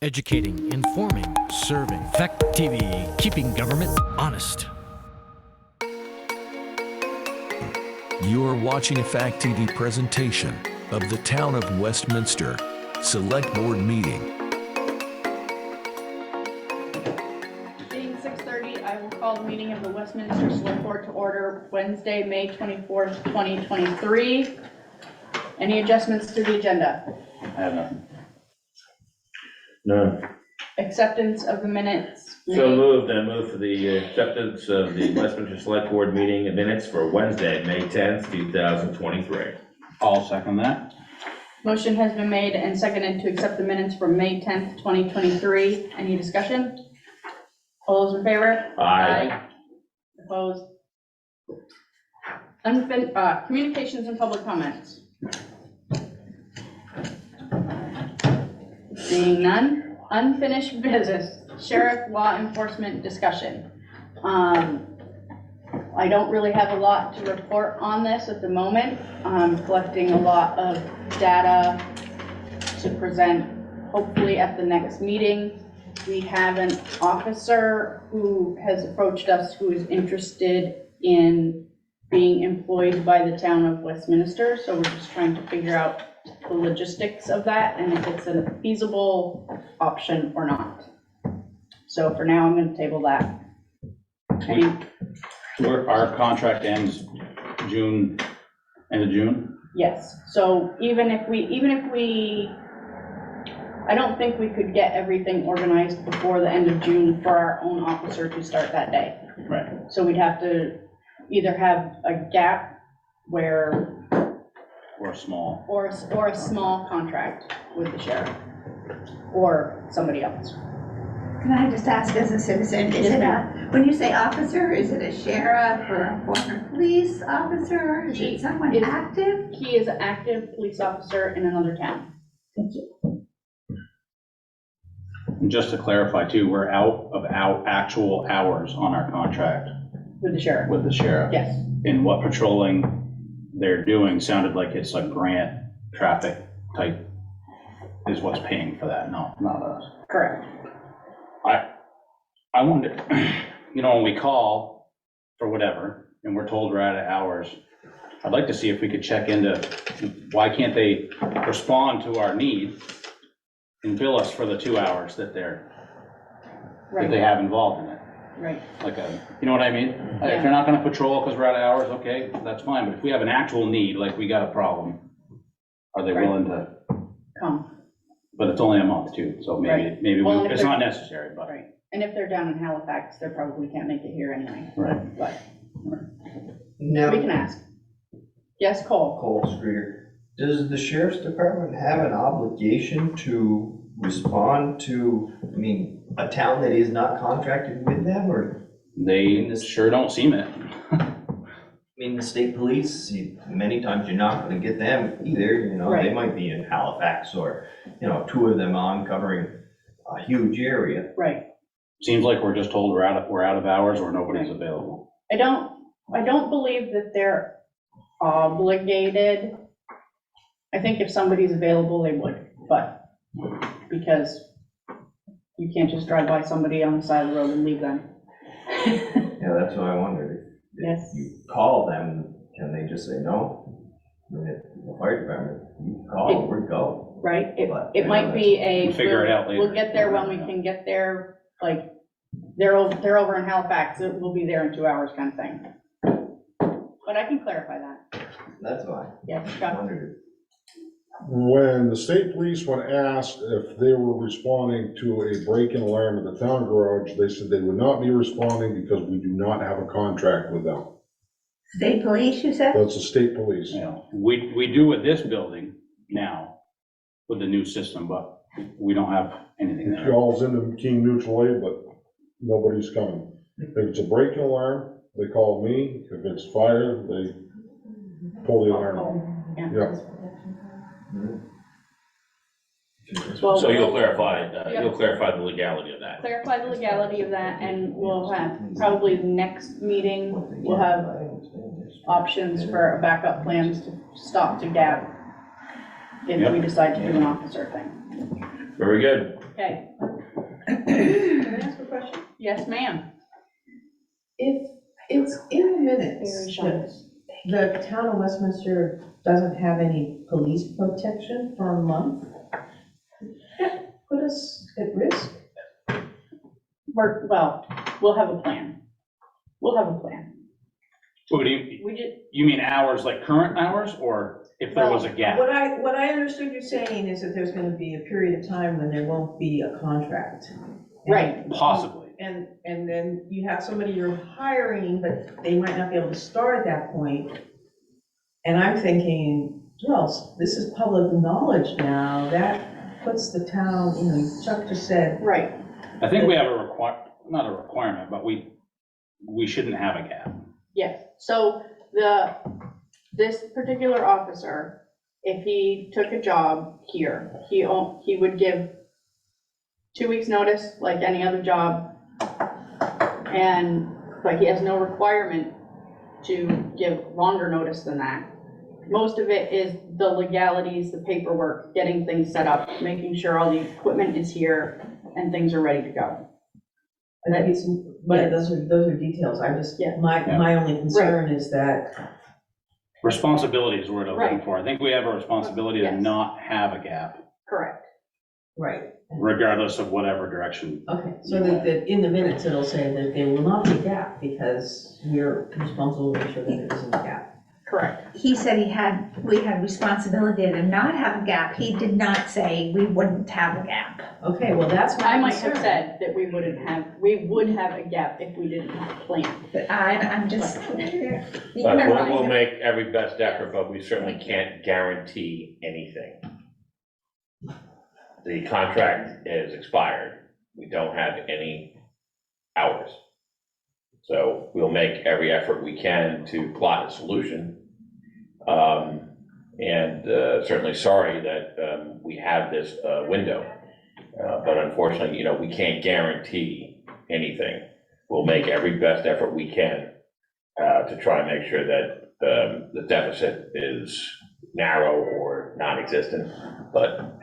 Educating, informing, serving. Fact TV, keeping government honest. You are watching a Fact TV presentation of the Town of Westminster Select Board Meeting. Being 6:30, I will call the meeting of the Westminster Select Board to order Wednesday, May 24th, 2023. Any adjustments to the agenda? I have nothing. No. Acceptance of the minutes. So moved. I move for the acceptance of the Westminster Select Board meeting minutes for Wednesday, May 10th, 2023. I'll second that. Motion has been made and seconded to accept the minutes for May 10th, 2023. Any discussion? All those in favor? Aye. Opposed? Communications and public comments. Seeing none. Unfinished business, sheriff law enforcement discussion. I don't really have a lot to report on this at the moment. I'm collecting a lot of data to present hopefully at the next meeting. We have an officer who has approached us who is interested in being employed by the town of Westminster. So we're just trying to figure out the logistics of that and if it's a feasible option or not. So for now, I'm going to table that. Our contract ends end of June. Yes, so even if we, I don't think we could get everything organized before the end of June for our own officer to start that day. Right. So we'd have to either have a gap where, Or small. or a small contract with the sheriff or somebody else. Can I just ask as a citizen, is it when you say officer, is it a sheriff or a former police officer? Is it someone active? He is an active police officer in another town. Thank you. And just to clarify too, we're out of actual hours on our contract With the sheriff? with the sheriff. Yes, And what patrolling they're doing sounded like it's like grant traffic type is what's paying for that. No, not us. correct. I wonder, when we call for whatever, and we're told we're out of hours, I'd like to see if we could check into why can't they respond to our need and bill us for the 2 hours that they Right, have involved in it. right. You know what I mean? If they're not gonna patrol because we're out of hours, okay, that's fine, but if we have an actual need, like we got a problem, are they willing to? Come, But it's only a month too, so Right. maybe Well, if it's they're- not necessary, but. right. And if they're down in Halifax, they probably can't make it here anyway. Right. But Now, we can ask. Yes, Cole? Cole Streeter, does the sheriff's department have an obligation to respond to, a town that is not contracted with them, or? They sure don't seem it. The state police, many times you're not gonna get them either, they Right. might be in Halifax or, two of them on covering a huge area. Right. Seems like we're just told we're out of hours or nobody's available. I don't believe that they're obligated. I think if somebody's available, they would, but because you can't just drive by somebody on the side of the road and leave them. Yeah, that's what I wondered. Yes. If you call them, can they just say no? If the fire department, you call, we're go. Right? But, It might be We'll figure it out later. We'll get there when we can get there, like, they're over in Halifax, we'll be there in 2 hours kind of thing. But I can clarify that. That's fine. Yeah, I Scott. wondered. When the state police, when asked if they were responding to a break-in alarm at the town garage, they said they would not be responding because we do not have a contract with them. State police, you said? That's the state police. We do with this building now with the new system, but we don't have anything It there. calls into King Mutual Aid, but nobody's coming. If it's a break-in alarm, they call me. If it's fire, they pull the alarm. Yeah. Yeah. Well, So you'll clarify Yeah. the legality of that. Clarify the legality of that, and we'll have, probably the next meeting, we'll have options for a backup plans to stop to gap if we decide to do an officer thing. Very good. Okay, Can I ask a question? yes, ma'am. If it's in the minutes Very that the town of Westminster doesn't have any police protection for a month, that put us at risk? We'll have a plan. We'll have a plan. What do you, We did, you mean hours, like current hours, or if there was a gap? What I understood you saying is that there's gonna be a period of time when there won't be a contract. right, Possibly. And then you have somebody you're hiring, but they might not be able to start at that point. And I'm thinking, well, this is public knowledge now, that puts the town, you know, Chuck just said, right. I think we have not a requirement, but we shouldn't have a gap. Yes, so this particular officer, if he took a job here, he would give 2 weeks' notice like any other job. But he has no requirement to give longer notice than that. Most of it is the legalities, the paperwork, getting things set up, making sure all the equipment is here and things are ready to go. but those are details, I just, Yeah. my only concern is that, Responsibility is the word I'm looking Right. for. I think we have a responsibility to Yes. not have a gap, Correct. right, regardless of whatever direction. okay, so that in the minutes, it'll say that there will not be a gap, because we're responsible to make sure that there isn't a gap. Correct. He said we had responsibility to not have a gap. He did not say we wouldn't have a gap. Okay, well, that's my I might concern. have said that we would have a gap if we didn't have a plan. But I'm just, But we'll make every best effort, but we certainly can't guarantee anything. The contract is expired. We don't have any hours. So we'll make every effort we can to plot a solution. And certainly sorry that we have this window. But unfortunately, you know, we can't guarantee anything. We'll make every best effort we can to try and make sure that the deficit is narrow or non-existent. But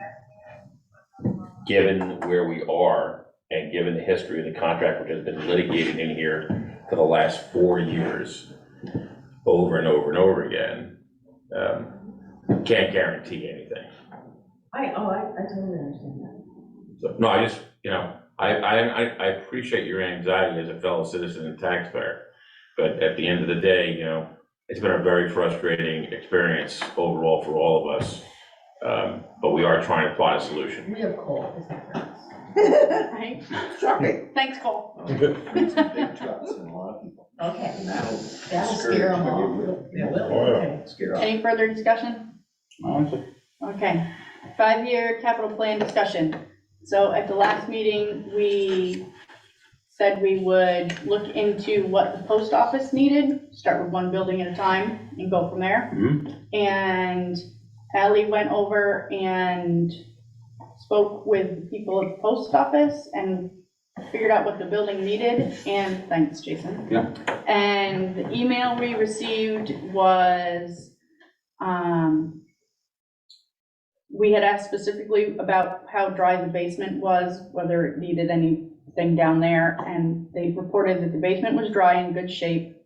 given where we are and given the history of the contract, which has been litigated in here for the last 4 years, over and over and over again, can't guarantee anything. I totally understand that. So, no, I just, you know, I appreciate your anxiety as a fellow citizen and taxpayer, but at the end of the day, you know, it's been a very frustrating experience overall for all of us, but we are trying to plot a solution. We have coal, is that right? Right? sorry. Thanks, Cole. Big trucks and a lot of people. Okay, that'll scare them off. It will, Oh, yeah. okay. Scare off. Any further discussion? Okay, 5-year capital plan discussion. So at the last meeting, we said we would look into what the post office needed, start with one building at a time and go from there. And Ally went over and spoke with people at the post office and figured out what the building needed, and thanks, Jason. Yeah. And the email we received was, we had asked specifically about how dry the basement was, whether it needed anything down there, and they reported that the basement was dry, in good shape.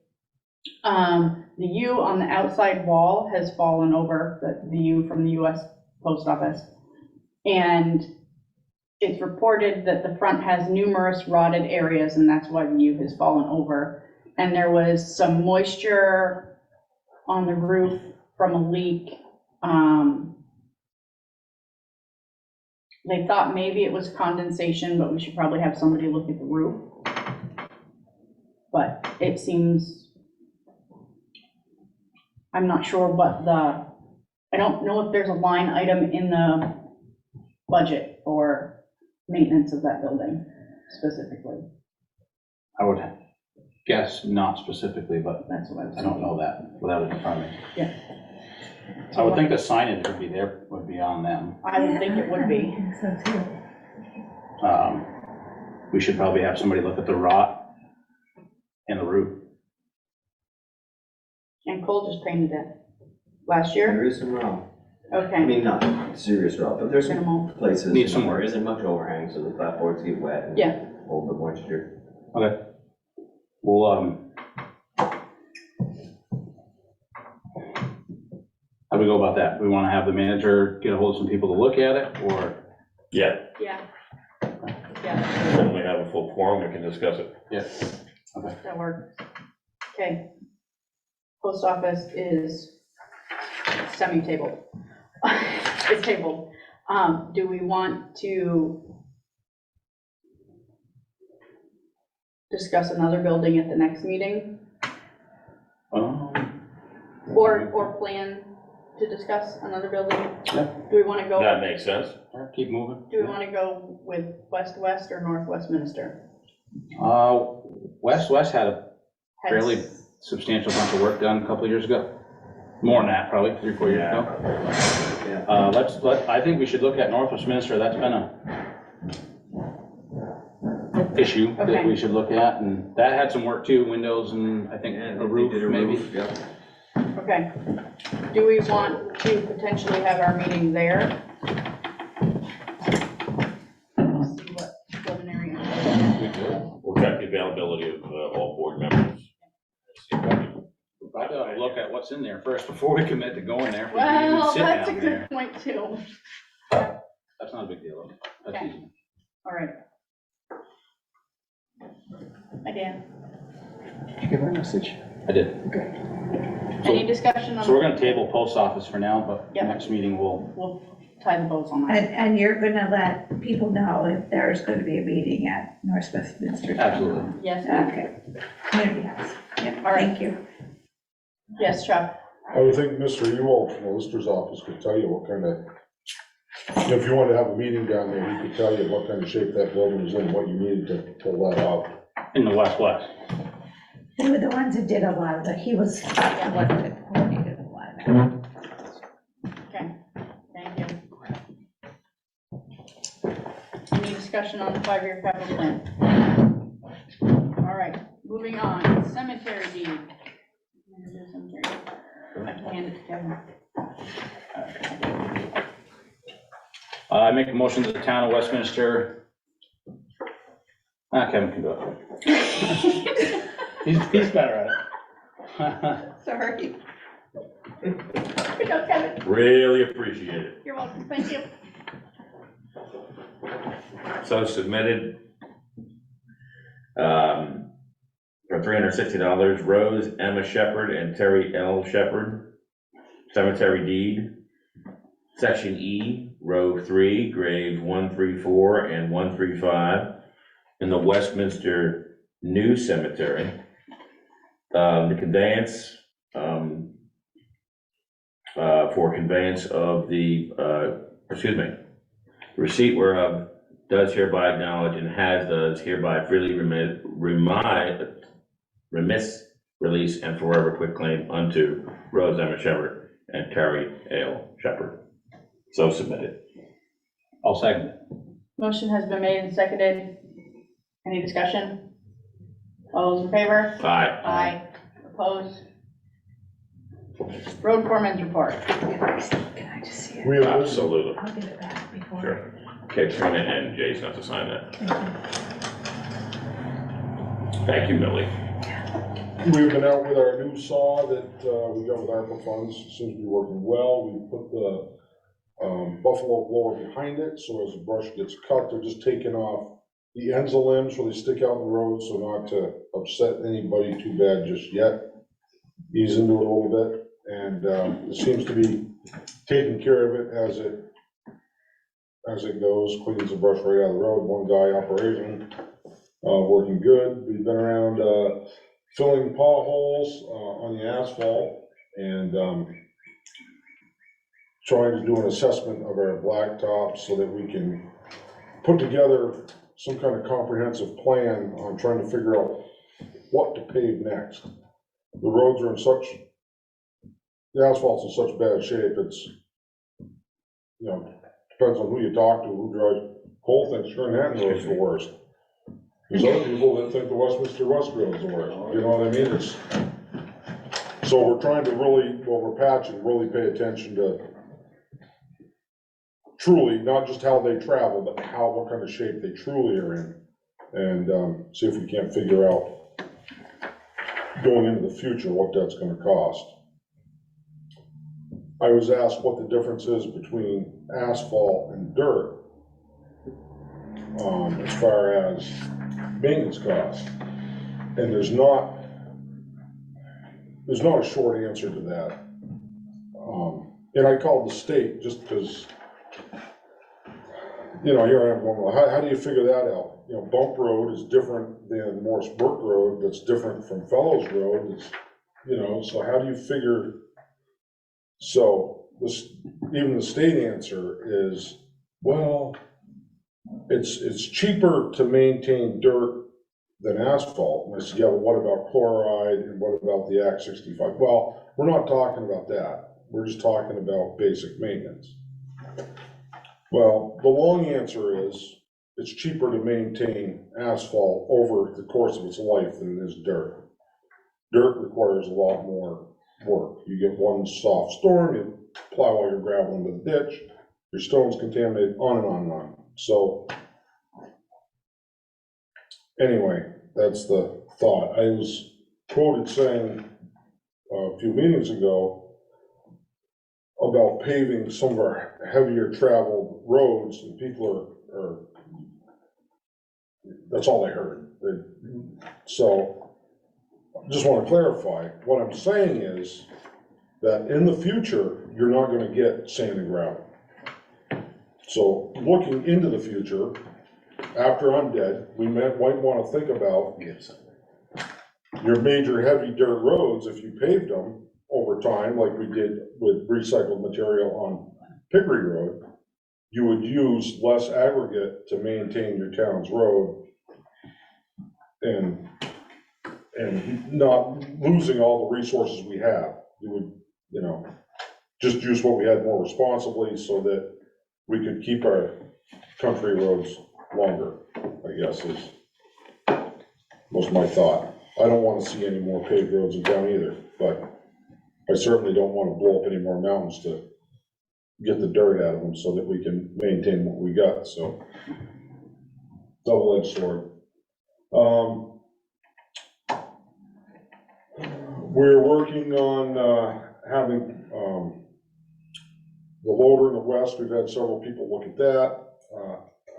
The U on the outside wall has fallen over, the U from the US Post Office. And it's reported that the front has numerous rotted areas, and that's why the U has fallen over. And there was some moisture on the roof from a leak. They thought maybe it was condensation, but we should probably have somebody look at the roof. But it seems, I'm not sure what I don't know if there's a line item in the budget for maintenance of that building specifically. I would guess not specifically, but That's what I was I don't know that without it in front of me. Yeah. I would think the signage would be on them. I would think it would be. So too. We should probably have somebody look at the rot in the roof. And Cole just painted it last year. There is some wrong. I Okay, mean, not serious drop, but there's some minimal, places Need some where work. there isn't much overhang, so the clapboards get wet and Yeah. hold the moisture. Okay. Well, how do we go about that? We want to have the manager get a hold of some people to look at it, or? Yeah, yeah. when we have a full quorum, we can discuss it. Yes. That works. Okay. Post office is semi-tabled. It's tabled. Do we want to discuss another building at the next meeting? Or plan to discuss another building? Yeah. Do we want to go, That makes sense. Keep moving. do we want to go with West or North Westminster? West had a Has- fairly substantial bunch of work done a couple of years ago. More than that, probably 3-4 years ago. Yeah. I think we should look at North Westminster. That's been a issue that Okay. we should look at, and that had some work too, windows and I think And a they roof did a maybe. roof, yeah. Okay. Do we want to potentially have our meeting there? Let's see what preliminary. We'll check the availability of all board members. See if we can- Probably ought to look at what's in there first before we commit to going there. If we can even Well, sit that's a down there. good point too. That's not a big deal. That's Okay. easy. All right. Hi, Dan. Did you get my message? I did. Any discussion on? So we're gonna table post office for now, but Yep. next meeting we'll, Tie the bows on that. And you're gonna let people know if there's gonna be a meeting at North Westminster? absolutely. Yes, ma'am. Okay. Community house. Yep, All right. thank you. Yes, Chuck. I would think Mr. Ewald from the Lister's office could tell you what kind of, if you wanted to have a meeting down there, he could tell you what kind of shape that building was in, what you needed to pull that out. In the west. They were the ones that did a lot of he was the one that coordinated a lot of that. Okay, thank you. Any discussion on the 5-year capital plan? All right, moving on, cemetery deed. I can hand it to Kevin. I make a motion to the town of Westminster. Kevin can go. He's better at it. Sorry. Here goes Kevin. Really appreciate it. You're welcome, thank you. So submitted, for $360, Rose Emma Shepherd and Terry L. Shepherd, cemetery deed. Section E, row 3, graves 134 and 135 in the Westminster New Cemetery. The conveyance, for conveyance of the, receipt whereof does hereby acknowledge and does hereby freely remiss, release, and forever quit claim unto Rose Emma Shepherd and Terry L. Shepherd. So submitted. I'll second it. Motion has been made and seconded. Any discussion? All those in favor? Aye. Aye. Opposed? Road foreman's report. Can I just see it? We have, Absolutely. I'll get it back before. Sure. Katrina and Jason have to sign that. Thank you, Millie. we've been out with our new saw that we got with ARPA funds, seems to be working well. We put the buffalo blower behind it, so as the brush gets cut, they're just taking off the ends of limbs where they stick out in the road, so not to upset anybody too bad just yet. Ease into it a little bit, and it seems to be taking care of it as it goes, cleans the brush right out of the road. One guy operation, working good. We've been around filling potholes on the asphalt and trying to do an assessment of our blacktop so that we can put together some kind of comprehensive plan on trying to figure out what to pave next. The roads are in the asphalt's in such bad shape, it's, depends on who you talk to, who drives. Cole thinks Manhattan Road's the worst. There's other people that think the Westminster West Road's the worst, you know what I mean? So we're trying to really, while we're patching, really pay attention to truly, not just how they travel, but what kind of shape they truly are in. And see if we can't figure out, going into the future, what that's gonna cost. I was asked what the difference is between asphalt and dirt, as far as maintenance costs. And there's not a short answer to that. And I called the state just because, here I am going, well, how do you figure that out? Bump Road is different than Morris Brook Road, that's different from Fellows Road, so how do you figure? So even the state answer is, well, it's cheaper to maintain dirt than asphalt. And I said, yeah, but what about chloride and what about the Act 65? Well, we're not talking about that. We're just talking about basic maintenance. Well, the long answer is it's cheaper to maintain asphalt over the course of its life than it is dirt. Dirt requires a lot more work. You get one soft storm, you plow all your gravel into the ditch, your stone's contaminated, on and on and on. So anyway, that's the thought. I was quoted saying a few meetings ago about paving some of our heavier traveled roads, and people are that's all I heard. So just want to clarify, what I'm saying is that in the future, you're not going to get sand and gravel. So looking into the future, after I'm dead, we might want to think about your major heavy dirt roads. If you paved them over time, like we did with recycled material on Pickery Road, you would use less aggregate to maintain your town's road and not losing all the resources we have. You would, just use what we had more responsibly so that we could keep our country roads longer, I guess was my thought. I don't want to see any more paved roads in town either, but I certainly don't want to blow up any more mountains to get the dirt out of them so that we can maintain what we got, so. Double-edged sword. We're working on having the loader in the west. We've had several people look at that.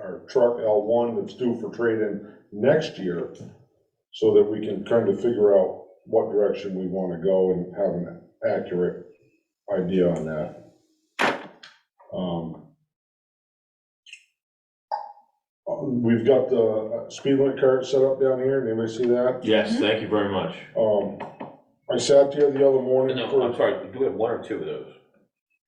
Our truck L1 that's due for trade-in next year, so that we can kind of figure out what direction we want to go and have an accurate idea on that. We've got the speed limit cart set up down here. Anybody see that? Yes, thank you very much. I sat there the other morning. No, I'm sorry, do we have one or two of those?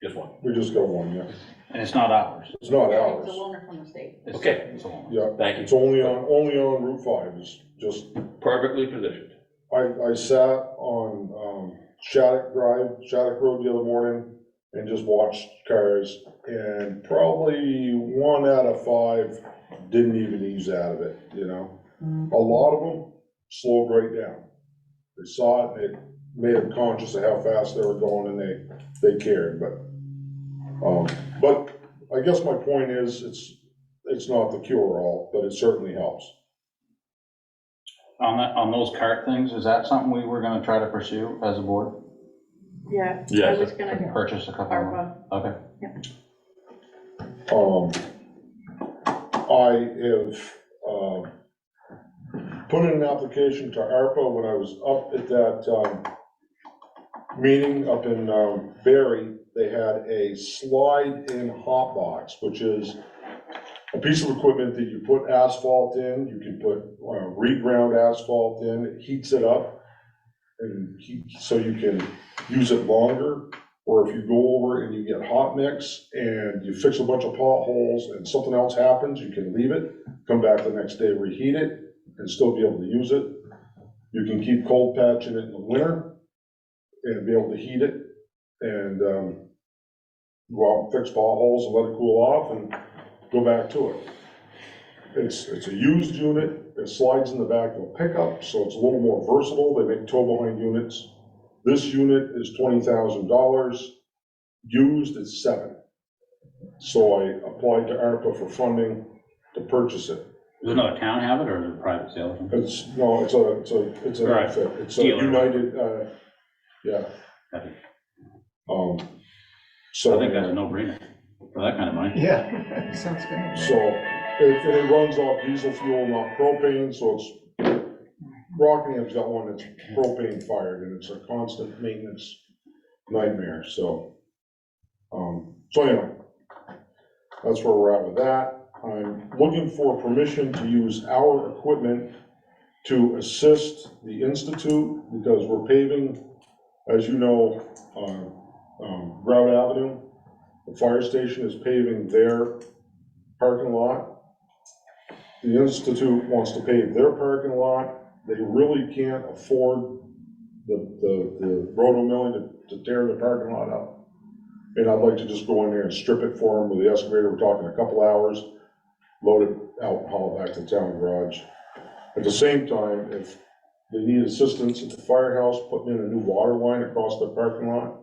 Just one? We just got one, yeah. And it's not ours. It's not It's a ours. loaner from the state. Okay. It's a loaner. Yeah, Thank you. it's only on Route 5. It's just, Perfectly positioned. I sat on Shattuck Road the other morning and just watched cars, and probably 1 out of 5 didn't even ease out of it, A lot of them slowed right down. They saw it, and it made them conscious of how fast they were going, and they cared, but I guess my point is, it's not the cure-all, but it certainly helps. On those cart things, is that something we were gonna try to pursue as a board? Yeah, I Yes. was gonna Purchase a couple of them? ARPA. Okay. I have put in an application to ARPA when I was up at that meeting up in Barry. They had a slide-in hot box, which is a piece of equipment that you put asphalt in. You can put reground asphalt in. It heats it up, and so you can use it longer. Or if you go over and you get hot mix and you fix a bunch of potholes and something else happens, you can leave it, come back the next day, reheat it, and still be able to use it. You can keep cold patching it in the winter and be able to heat it and go out and fix potholes and let it cool off and go back to it. It's a used unit. It slides in the back of a pickup, so it's a little more versatile. They make tow-behind units. This unit is $20,000. Used, it's $7,000. So I applied to ARPA for funding to purchase it. Does another town have it, or is it a private sale or something? It's an Right. outfit, it's a Dealer. United, yeah. Okay. So. I think that's a no-brainer for that kind of money. Yeah, sounds good. So it runs off diesel fuel, not propane, so it's, Rockingham's got one that's propane fired, and it's a constant maintenance nightmare, so. So anyway, that's where we're at with that. I'm looking for permission to use our equipment to assist the Institute, because we're paving, as you know, Grout Avenue. The fire station is paving their parking lot. The Institute wants to pave their parking lot. They really can't afford the roto milling to tear the parking lot up. And I'd like to just go in there and strip it for them with the excavator. We're talking a couple hours, load it out and haul it back to the town garage. At the same time, if they need assistance at the firehouse, putting in a new water line across the parking lot,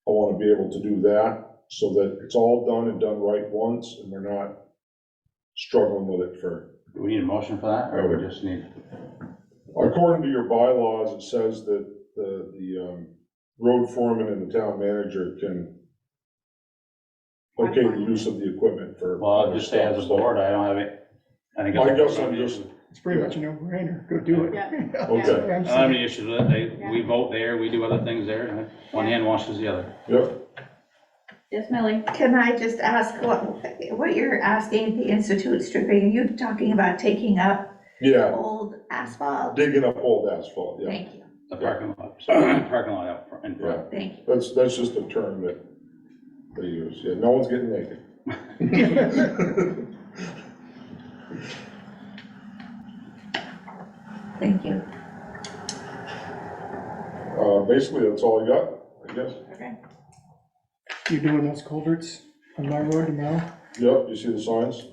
I want to be able to do that so that it's all done and done right once, and we're not struggling with it for. Do we need a motion for that, or we just need? According to your bylaws, it says that the road foreman and the town manager can okay the use of the equipment for. Well, I'll just say as a board, I don't have it. I guess I'm just. It's pretty much a no-brainer, go do it. Yeah. Okay. I don't have any issues with it. We vote there, we do other things there, and one hand washes the other. Yep. Yes, Millie? Can I just ask what you're asking the Institute stripping? Are you talking about taking up Yeah, old asphalt? digging up old asphalt, yeah. Thank you, The parking lot, sorry, parking lot out front, in Yeah, front. thank you. that's just a term that they use, yeah, no one's getting naked. Thank you. Basically, that's all I got, I guess. Okay. You're doing those culverts on my road tomorrow? Yep, you see the signs?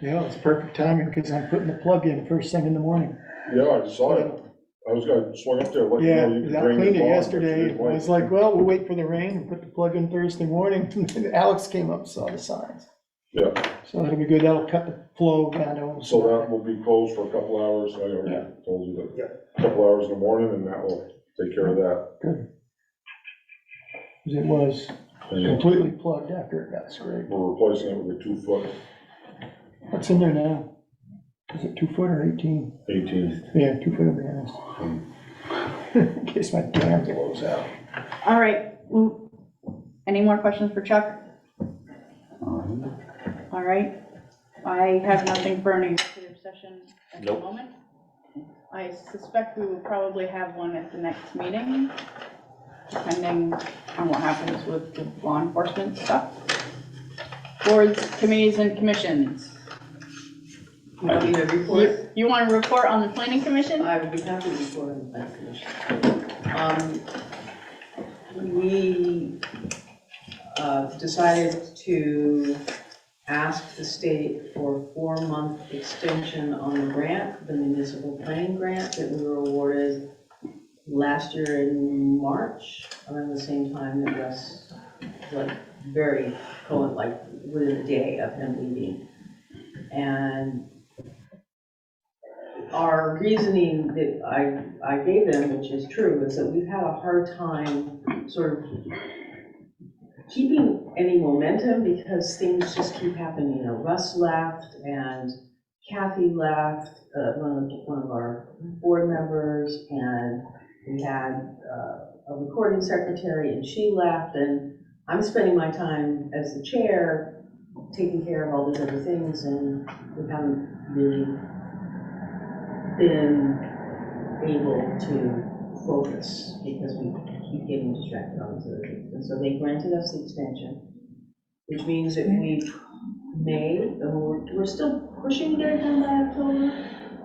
Yeah, it's perfect timing, because I'm putting the plug in first thing in the morning. Yeah, I saw it. I gonna swing up there, let you Yeah, know you can I drain cleaned it your lawn, but yesterday, you I didn't was wait. like, well, we'll wait for the rain and put the plug in Thursday morning, and Alex came up and saw the signs. Yeah, So that'll be good, that'll cut the flow down to. so that will be closed for a couple hours, I already told you that. A couple hours in the morning, and that will take care of that. Good. 'Cause it was And completely plugged after it got scraped. we're replacing it with a 2-foot, What's in there now? Is it 2 foot or 18? 18. Yeah, 2 foot, to be honest. In case my dam blows out. All right. Any more questions for Chuck? All right. I have nothing for an executive session at the Nope. moment. I suspect we will probably have one at the next meeting, depending on what happens with the law enforcement stuff. Boards, committees, and commissions. You want me to report? You want to report on the planning commission? I would be happy to report on the planning commission. We decided to ask the state for a 4-month extension on the grant, the municipal planning grant that we were awarded last year in March, around the same time that Russ, like, within a day of him leaving. And our reasoning that I gave them, which is true, is that we've had a hard time sort of keeping any momentum because things just keep happening. You know, Russ left and Kathy left, one of our board members, and we had a recording secretary and she left, and I'm spending my time as the chair taking care of all these other things, and we haven't really been able to focus because we keep getting distracted on these other things. And so they granted us the extension, which means that we may, and we're still pushing to get it done by October,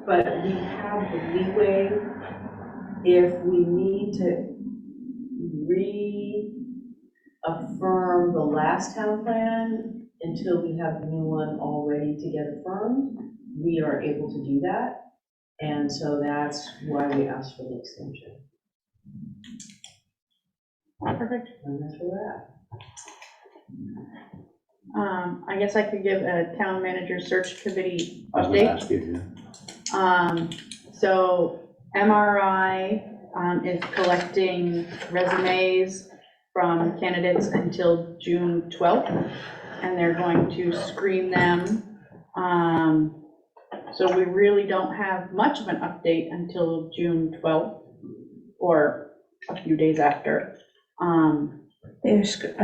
but we have the leeway if we need to reaffirm the last town plan until we have the new one all ready to get affirmed. We are able to do that. And so that's why we asked for the extension. Perfect. And that's where we're at. I guess I could give a town manager search committee I was gonna update. ask you, So MRI, is collecting resumes from candidates until June 12th, and they're going to screen them. So we really don't have much of an update until June 12th, or a few days after. I'm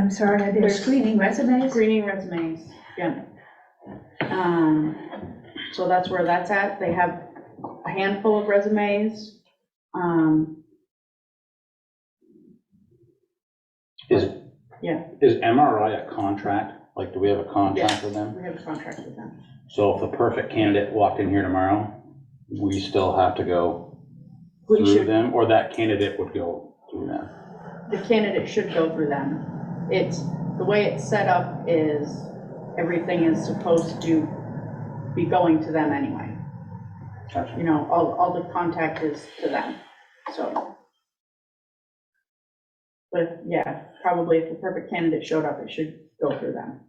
sorry, they're They're screening resumes? Screening resumes, yeah. So that's where that's at. They have a handful of resumes. is MRI a contract? Like, do we have a contract with them? We have a contract with them. So if the perfect candidate walked in here tomorrow, we still have to go We through should, them, or that candidate would go through them? the candidate should go through them. It's, the way it's set up is everything is supposed to be going to them anyway. Gotcha. You know, all the contact is to them, so. But yeah, probably if the perfect candidate showed up, it should go through them,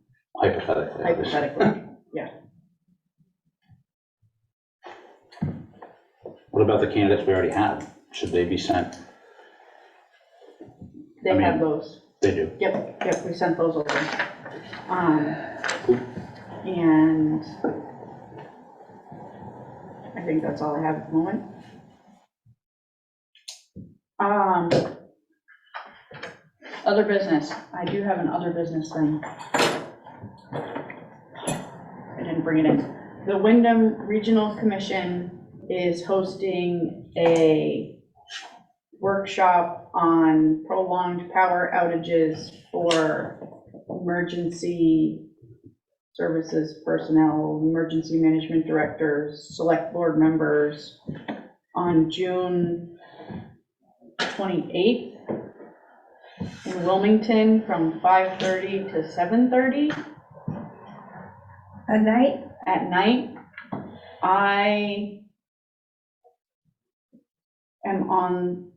Hypothetically. hypothetically. What about the candidates we already have? Should they be sent? They I mean- have those. They do. Yep, we sent those over. And I think that's all I have at the moment. Other business, I do have an other business thing. I didn't bring it in. The Wyndham Regional Commission is hosting a workshop on prolonged power outages for emergency services personnel, emergency management directors, select board members on June 28th in Wilmington from 5:30 to 7:30 At night? at night. I am on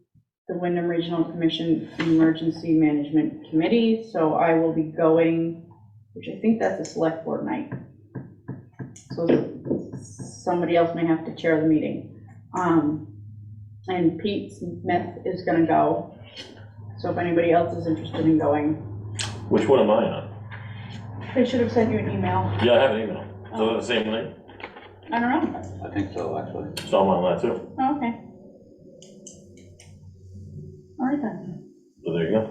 the Wyndham Regional Commission Emergency Management Committee, so I will be going, which I think that's a select board night. So somebody else may have to chair the meeting. And Pete Smith is gonna go, so if anybody else is interested in going, Which one am I on? they should have sent you an email. Yeah, I have an email. So the same link? I don't know. I think so, actually. So I'm on that too. Oh, okay. All right then. So there you go.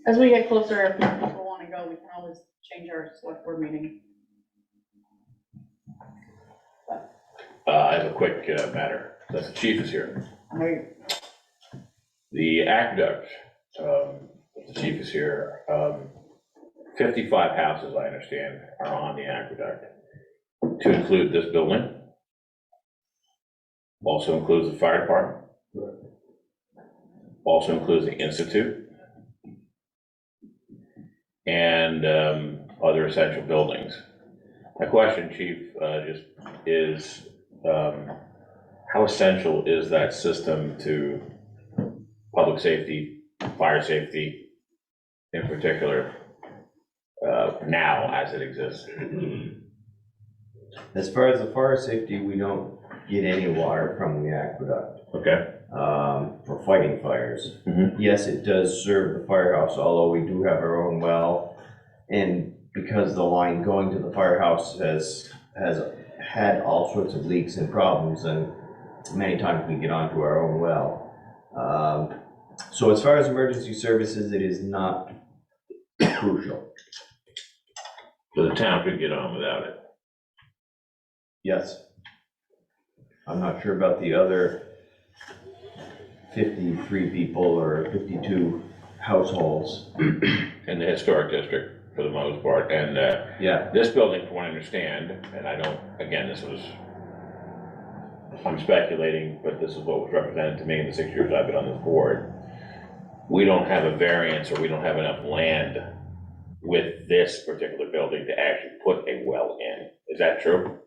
As we get closer, if people want to go, we can always change our select board meeting. I have a quick matter. The chief is here. I- The aqueduct, the chief is here. 55 houses, I understand, are on the aqueduct, to include this building. Also includes the fire department. Also includes the institute. And other essential buildings. My question, chief, just is, how essential is that system to public safety, fire safety in particular, now as it exists? As far as the fire safety, we don't get any water from the aqueduct Okay. for fighting fires. Mhm. Yes, it does serve the firehouse, although we do have our own well. And because the line going to the firehouse has had all sorts of leaks and problems, and many times we get onto our own well. So as far as emergency services, it is not crucial. So the town could get on without it. Yes. I'm not sure about the other 53 people or 52 households. In the historic district, for the most part, and Yeah, this building, from what I understand, and I don't, again, I'm speculating, but this is what was represented to me in the 6 years I've been on this board. We don't have a variance, or we don't have enough land with this particular building to actually put a well in. Is that true?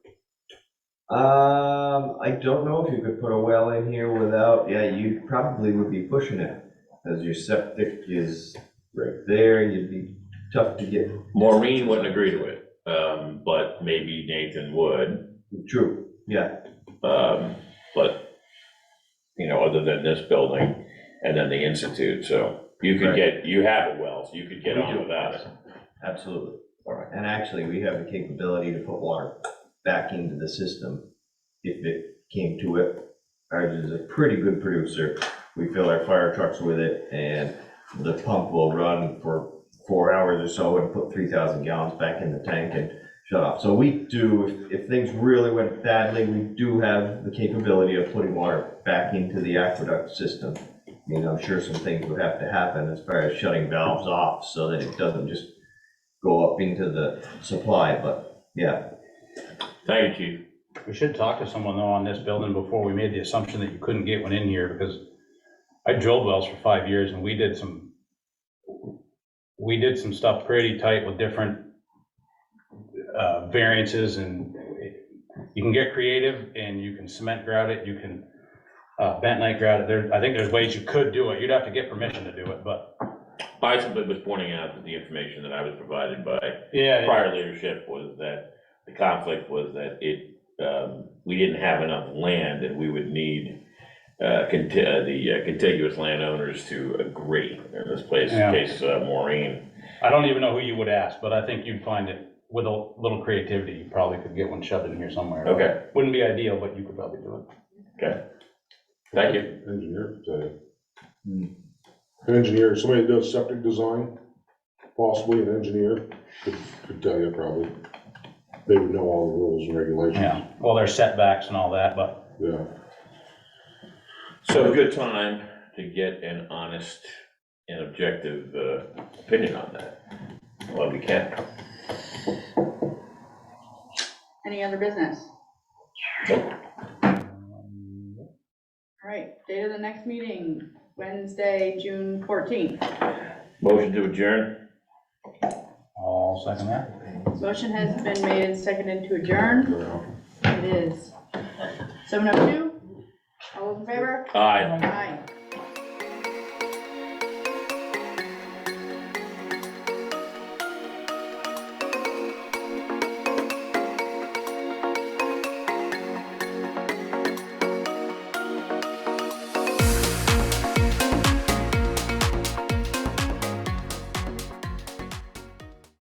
I don't know if you could put a well in here without, yeah, you probably would be pushing it, because your septic is right there, you'd be tough to get. Maureen wouldn't agree to it, but maybe Nathan would. True, yeah. But, you know, other than this building and then the Institute, so you could Right. you have a well, so you could get We on do. without it. Absolutely. And actually, we have the capability to put water back into the system if it came to it. Ours is a pretty good producer. We fill our fire trucks with it, and the pump will run for 4 hours or so and put 3,000 gallons back in the tank and shut off. So we do, if things really went badly, we do have the capability of putting water back into the aqueduct system. I mean, I'm sure some things would have to happen as far as shutting valves off so that it doesn't just go up into the supply, but yeah. Thank you, Chief. We should talk to someone though on this building before we made the assumption that you couldn't get one in here, because I drilled wells for 5 years and we did some stuff pretty tight with different variances, and you can get creative and you can cement grout it, you can bentonite grout it. I think there's ways you could do it. You'd have to get permission to do it, but. I simply was pointing out that the information that I was provided by Yeah. prior leadership was that the conflict was that we didn't have enough land and we would need the contiguous landowners to agree. In this case, Maureen. I don't even know who you would ask, but I think you'd find it with a little creativity, you probably could get one shoved in here somewhere. Okay. Wouldn't be ideal, but you could probably do it. Okay. Thank you. Engineer could tell you. An engineer, somebody that does septic design, possibly an engineer, could tell you probably. They would know all the rules and regulations. Yeah, well, there's setbacks and all that, but Yeah. So a good time to get an honest and objective opinion on that. Well, we can. Any other business? Nope. All right, date of the next meeting, Wednesday, June 14th. Motion to adjourn? I'll second that. Motion has been made and seconded to adjourn. It is 7:02. All those in favor? Aye. Aye.